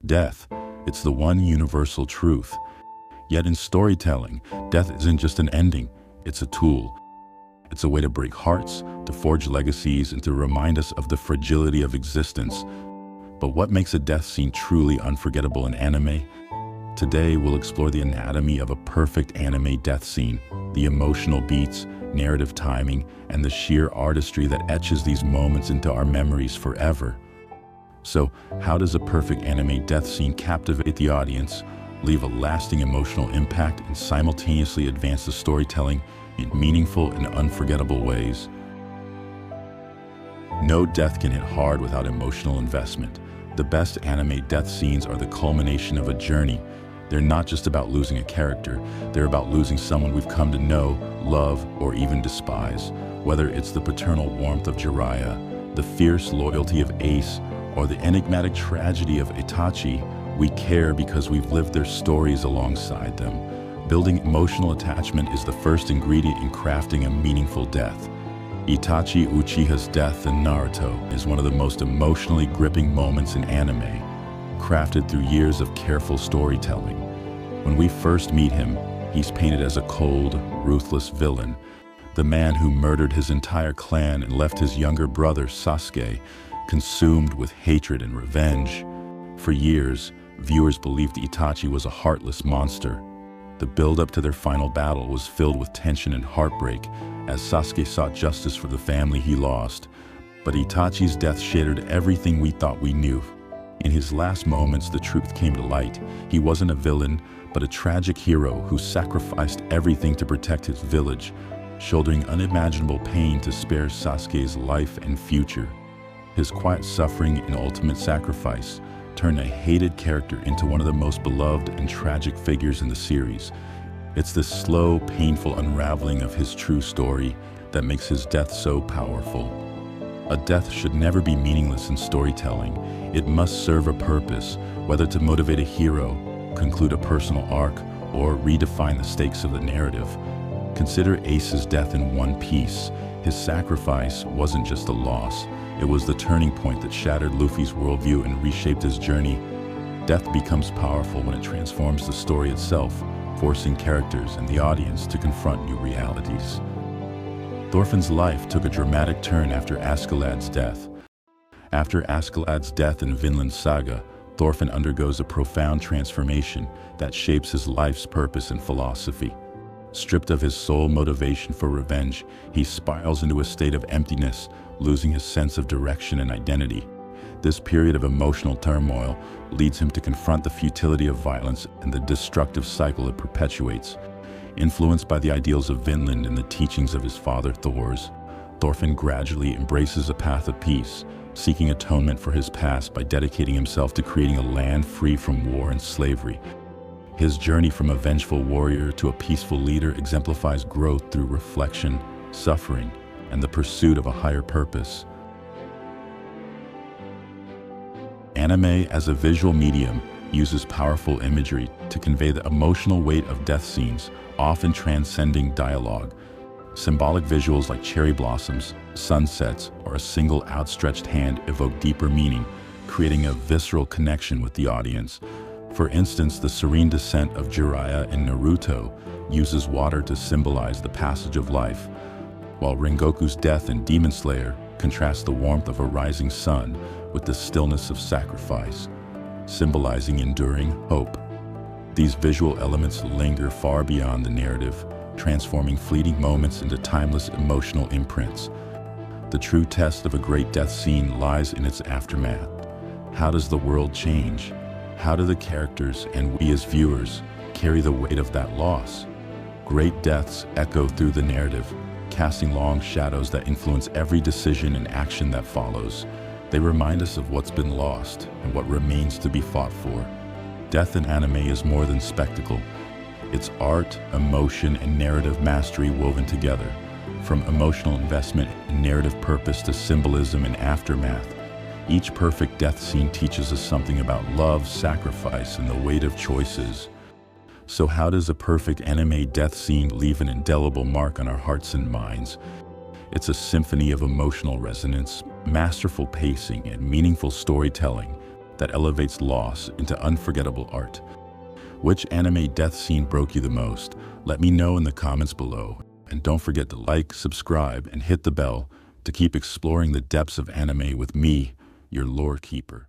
Death, it's the one universal truth. Yet in storytelling, death isn't just an ending, it's a tool. It's a way to break hearts, to forge legacies, and to remind us of the fragility of existence. But what makes a death scene truly unforgettable in anime? Today, we'll explore the anatomy of a perfect anime death scene, the emotional beats, narrative timing, and the sheer artistry that etches these moments into our memories forever. So, how does a perfect anime death scene captivate the audience, leave a lasting emotional impact, and simultaneously advance the storytelling in meaningful and unforgettable ways? No death can hit hard without emotional investment. The best anime death scenes are the culmination of a journey. They're not just about losing a character, they're about losing someone we've come to know, love, or even despise. Whether it's the paternal warmth of Jiraiya, the fierce loyalty of Ace, or the enigmatic tragedy of Itachi, we care because we've lived their stories alongside them. Building emotional attachment is the first ingredient in crafting a meaningful death. Itachi Uchiha's death in Naruto is one of the most emotionally gripping moments in anime, crafted through years of careful storytelling. When we first meet him, he's painted as a cold, ruthless villain, the man who murdered his entire clan and left his younger brother, Sasuke, consumed with hatred and revenge. For years, viewers believed Itachi was a heartless monster. The build-up to their final battle was filled with tension and heartbreak as Sasuke sought justice for the family he lost. But Itachi's death shattered everything we thought we knew. In his last moments, the truth came to light. He wasn't a villain, but a tragic hero who sacrificed everything to protect his village, shouldering unimaginable pain to spare Sasuke's life and future. His quiet suffering and ultimate sacrifice turned a hated character into one of the most beloved and tragic figures in the series. It's this slow, painful unraveling of his true story that makes his death so powerful. A death should never be meaningless in storytelling. It must serve a purpose, whether to motivate a hero, conclude a personal arc, or redefine the stakes of the narrative. Consider Ace's death in One Piece. His sacrifice wasn't just a loss, it was the turning point that shattered Luffy's worldview and reshaped his journey. Death becomes powerful when it transforms the story itself, forcing characters and the audience to confront new realities. Thorfinn's life took a dramatic turn after Askeladd's death. After Askeladd's death in Vinland Saga, Thorfinn undergoes a profound transformation that shapes his life's purpose and philosophy. Stripped of his sole motivation for revenge, he spirals into a state of emptiness, losing his sense of direction and identity. This period of emotional turmoil leads him to confront the futility of violence and the destructive cycle it perpetuates. Influenced by the ideals of Vinland and the teachings of his father Thors, Thorfinn gradually embraces a path of peace, seeking atonement for his past by dedicating himself to creating a land free from war and slavery. His journey from a vengeful warrior to a peaceful leader exemplifies growth through reflection, suffering, and the pursuit of a higher purpose. Anime, as a visual medium, uses powerful imagery to convey the emotional weight of death scenes, often transcending dialogue. Symbolic visuals like cherry blossoms, sunsets, or a single outstretched hand evoke deeper meaning, creating a visceral connection with the audience. For instance, the serene descent of Jiraiya in Naruto uses water to symbolize the passage of life, while Rengoku's death in Demon Slayer contrasts the warmth of a rising sun with the stillness of sacrifice, symbolizing enduring hope. These visual elements linger far beyond the narrative, transforming fleeting moments into timeless emotional imprints. The true test of a great death scene lies in its aftermath. How does the world change? How do the characters and we as viewers carry the weight of that loss? Great deaths echo through the narrative, casting long shadows that influence every decision and action that follows. They remind us of what's been lost and what remains to be fought for. Death in anime is more than spectacle. It's art, emotion, and narrative mastery woven together. From emotional investment and narrative purpose to symbolism and aftermath, each perfect death scene teaches us something about love, sacrifice, and the weight of choices. So how does a perfect anime death scene leave an indelible mark on our hearts and minds? It's a symphony of emotional resonance, masterful pacing, and meaningful storytelling that elevates loss into unforgettable art. Which anime death scene broke you the most? Let me know in the comments below. And don't forget to like, subscribe, and hit the bell to keep exploring the depths of anime with me, your lore keeper.